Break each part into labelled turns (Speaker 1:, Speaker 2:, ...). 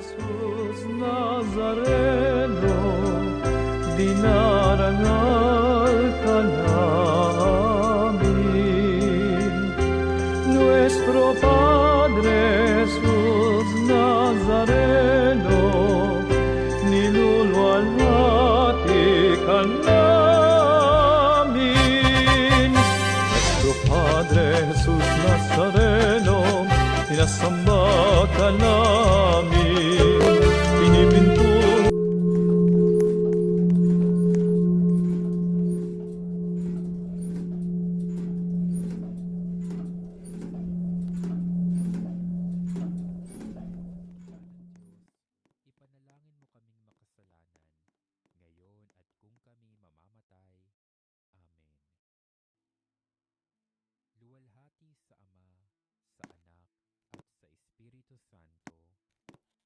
Speaker 1: Jesus Nazareno, dinarangal ka namin. Nuestro Padre Jesus Nazareno, niluluwalhati ka namin. Nuestro Padre Jesus Nazareno, sinasamba ka namin. Pinipinto
Speaker 2: Ipanalangin mo kaming makasalanan, ngayon at kung kami mamamatay. Amen. Luwalhati sa Ama, sa Anak, at sa Espiritu Santo,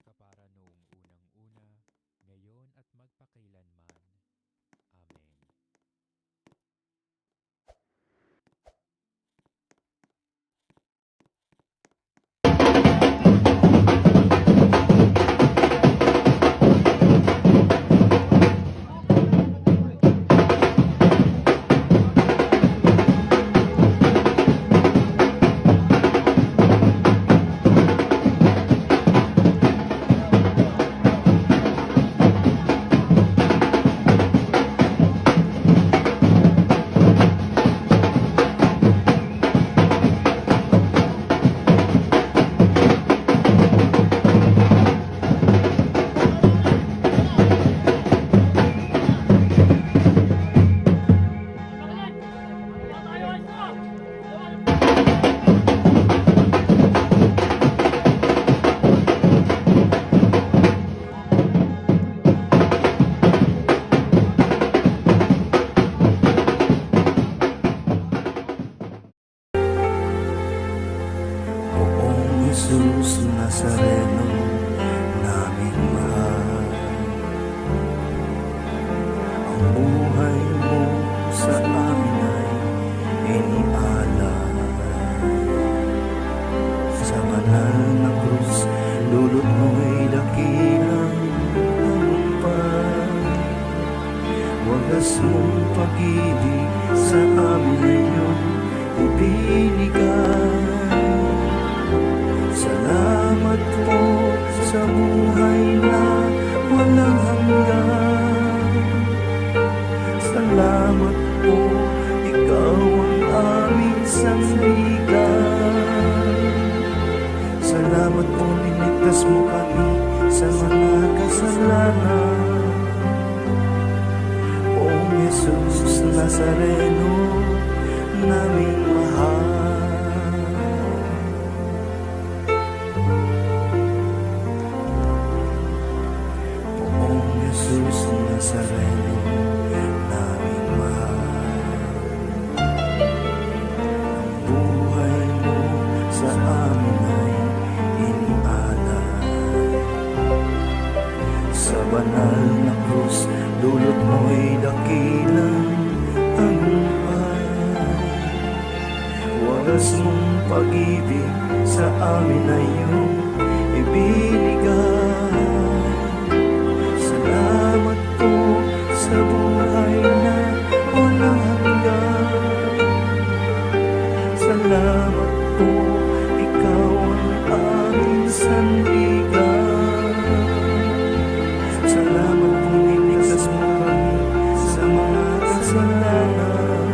Speaker 2: kapara noong unang-una, ngayon at magpakailanman. Amen.
Speaker 3: Poong Jesus Nazareno, naming mahal. Ang buhay mo sa amin ay inialay. Sa banal na krus, dulot mo'y dakilang tagumpay. Wagas mong pag-ibig sa amin ay iyong ibinigay. Salamat po sa buhay na walang hanggan. Salamat po, ikaw ang aming sangligan. Salamat po, niligtas mo kami sa mga kasalanan. Poong Jesus Nazareno, naming mahal. Jesus Nazareno, naming mahal. Ang buhay mo sa amin ay inialay. Sa banal na krus, dulot mo'y dakilang tagumpay. Wagas mong pag-ibig sa amin ay iyong ibinigay. Salamat po sa buhay na walang hanggan. Salamat po, ikaw ang aming sanligan. Salamat po, niligtas mo kami sa mga kasalanan.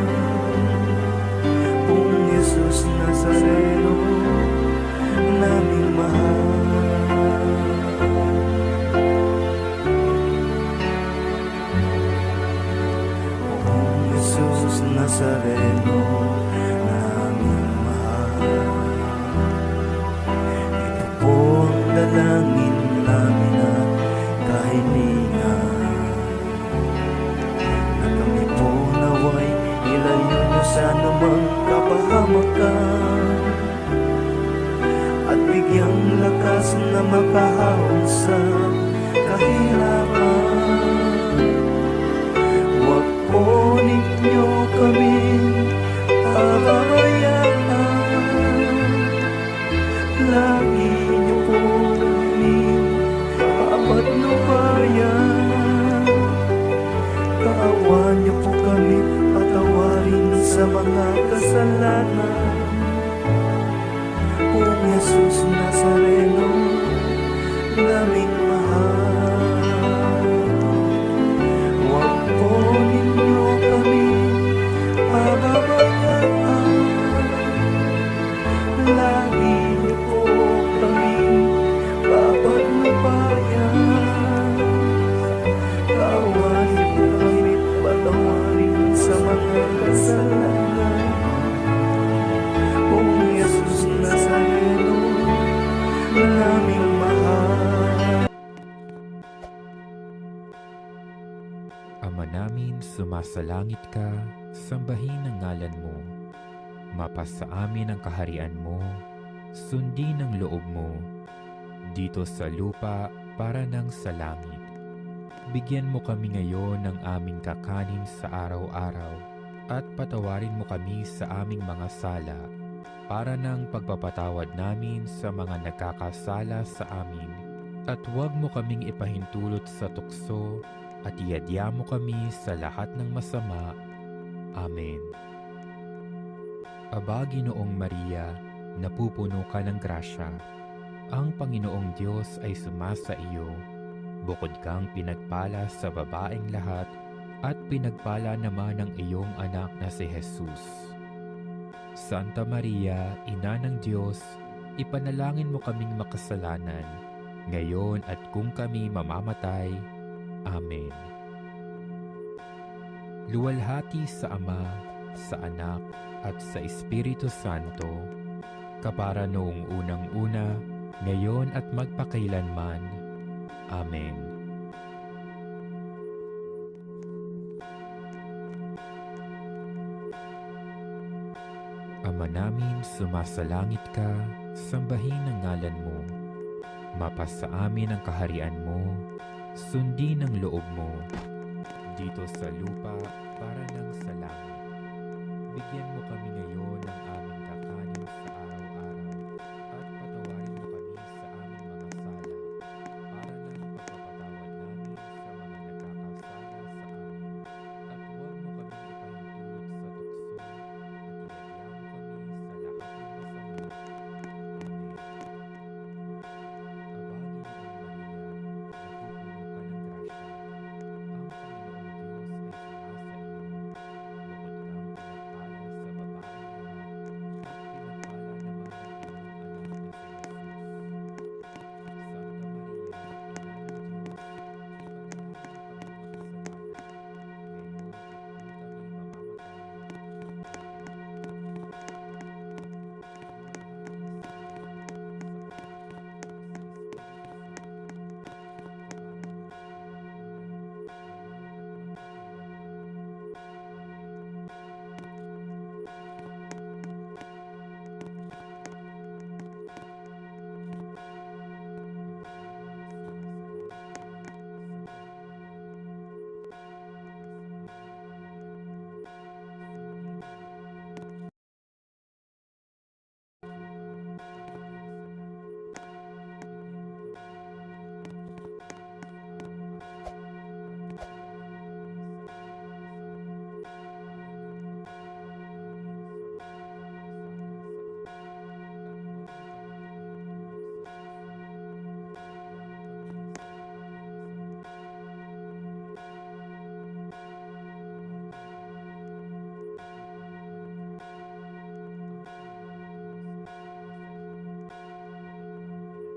Speaker 3: Poong Jesus Nazareno, naming mahal. Jesus Nazareno, naming mahal. Ito po ang dalangin namin at kahilingan, na kami po naway ilayo niyo sa anumang kapahamakan, at bigyang lakas na makahawag sa kahirapan. Huwag po ninyo kami pababayaan. Lagi niyo po kami kasalanan. Kung Jesus Nazareno, naming mahal, huwag po ninyo kami pababayaan. Lagi niyo po kami papagnabayan. Kawan niyo kami patawarin sa mga kasalanan. Kung Jesus Nazareno, naming mahal.
Speaker 2: Ama namin, sumasalangit ka, sambahin ang ngalan mo. Mapasa amin ang kaharian mo, sundin ang loob mo, dito sa lupa para nang sa langit. Bigyan mo kami ngayon ng aming kakanin sa araw-araw, at patawarin mo kami sa aming mga sala, para ng pagpapatawad namin sa mga nagkakasala sa amin. At huwag mo kaming ipahintulot sa tukso, at iadya mo kami sa lahat ng masama. Amen. Aba, Ginoong Maria, napupuno ka ng grasya. Ang Panginoong Diyos ay sumasa iyo. Bukod kang pinagpala sa babaeng lahat, at pinagpala naman ang iyong anak na si Jesus. Santa Maria, Ina ng Diyos, ipanalangin mo kaming makasalanan, ngayon at kung kami mamamatay. Amen. Luwalhati sa Ama, sa Anak, at sa Espiritu Santo, kapara noong unang-una, ngayon at magpakailanman. Amen. Ama namin, sumasalangit ka, sambahin ang ngalan mo. Mapasa amin ang kaharian mo, sundin ang loob mo, dito sa lupa para nang sa langit. Bigyan mo kami ngayon ng aming